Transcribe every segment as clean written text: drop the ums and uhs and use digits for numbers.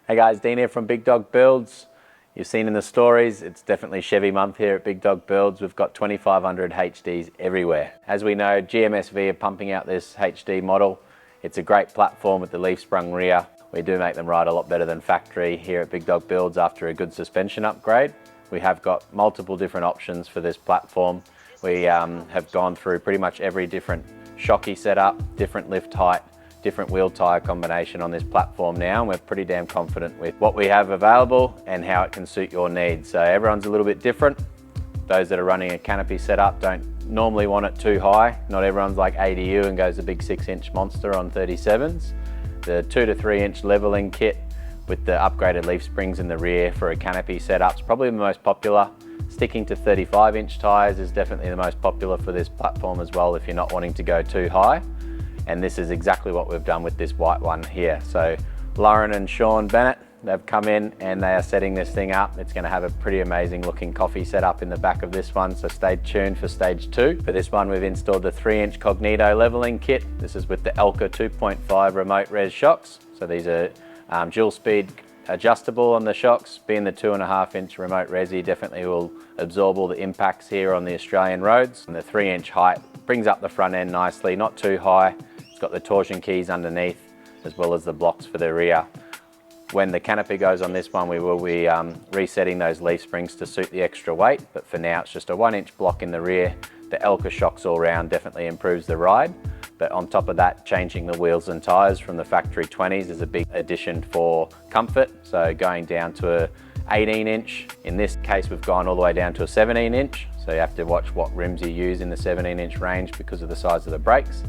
Hey guys, Dean here from Big Dog Builds. You've seen in the stories, it's definitely Chevy month here at Big Dog Builds. We've got 2500 HDs everywhere. As we know, GMSV are pumping out this HD model. It's a great platform with the leaf-sprung rear. We do make them ride a lot better than factory here at Big Dog Builds after a good suspension upgrade. We have got multiple different options for this platform. We have gone through pretty much every different shocky setup, different lift height, different wheel tyre combination on this platform now, and we're pretty damn confident with what we have available and how it can suit your needs. So everyone's a little bit different. Those that are running a canopy setup don't normally want it too high. Not everyone's like ADU and goes a big 6-inch monster on 37s. The 2 to 3 inch leveling kit with the upgraded leaf springs in the rear for a canopy setup is probably the most popular. Sticking to 35-inch tyres is definitely the most popular for this platform as well if you're not wanting to go too high. And this is exactly what we've done with this white one here. So Lauren and Sean Bennett, they've come in and they are setting this thing up. It's going to have a pretty amazing looking coffee setup in the back of this one, so stay tuned for stage 2. For this one, we've installed the 3-inch Cognito leveling kit. This is with the Elka 2.5 remote-res shocks. So these are dual speed adjustable on the shocks. Being the 2.5-inch remote resi definitely will absorb all the impacts here on the Australian roads. And the 3-inch height brings up the front end nicely, not too high. It's got the torsion keys underneath as well as the blocks for the rear. When the canopy goes on this one, we will be resetting those leaf springs to suit the extra weight, but for now it's just a 1-inch block in the rear. The Elka shocks all round definitely improves the ride, but on top of that, changing the wheels and tyres from the factory 20s is a big addition for comfort. So going down to a 18-inch, in this case we've gone all the way down to a 17-inch, so you have to watch what rims you use in the 17-inch range because of the size of the brakes.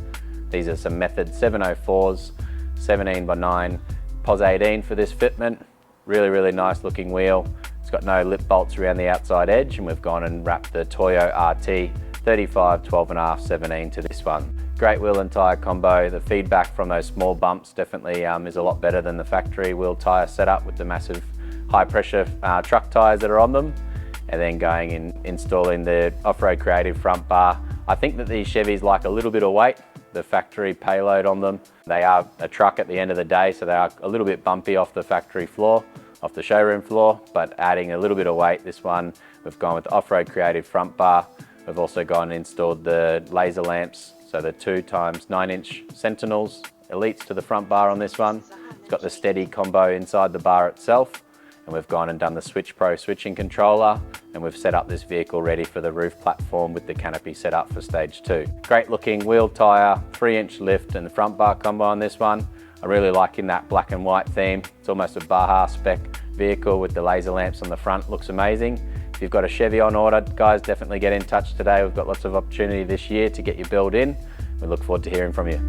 These are some Method 704s, 17x9, POS 18 for this fitment. Really nice looking wheel. It's got no lip bolts around the outside edge, and we've gone and wrapped the Toyo RT 35, 12.5, 17 to this one. Great wheel and tyre combo. The feedback from those small bumps definitely is a lot better than the factory wheel tyre setup with the massive high pressure truck tyres that are on them. And then going and installing the off-road creative front bar. I think that these Chevys like a little bit of weight. The factory payload on them. They are a truck at the end of the day, so they are a little bit bumpy off the factory floor, off the showroom floor, but adding a little bit of weight. This one, we've gone with the off-road creative front bar. We've also gone and installed the laser lamps, so the 2x9-inch Sentinels Elites to the front bar on this one. It's got the steady combo inside the bar itself, and we've gone and done the Switch Pro switching controller, and we've set up this vehicle ready for the roof platform with the canopy set up for stage 2. Great looking wheel tyre, 3-inch lift and the front bar combo on this one. I really like in that black and white theme. It's almost a Baja spec vehicle with the laser lamps on the front, looks amazing. If you've got a Chevy on order, guys, definitely get in touch today. We've got lots of opportunity this year to get your build in. We look forward to hearing from you.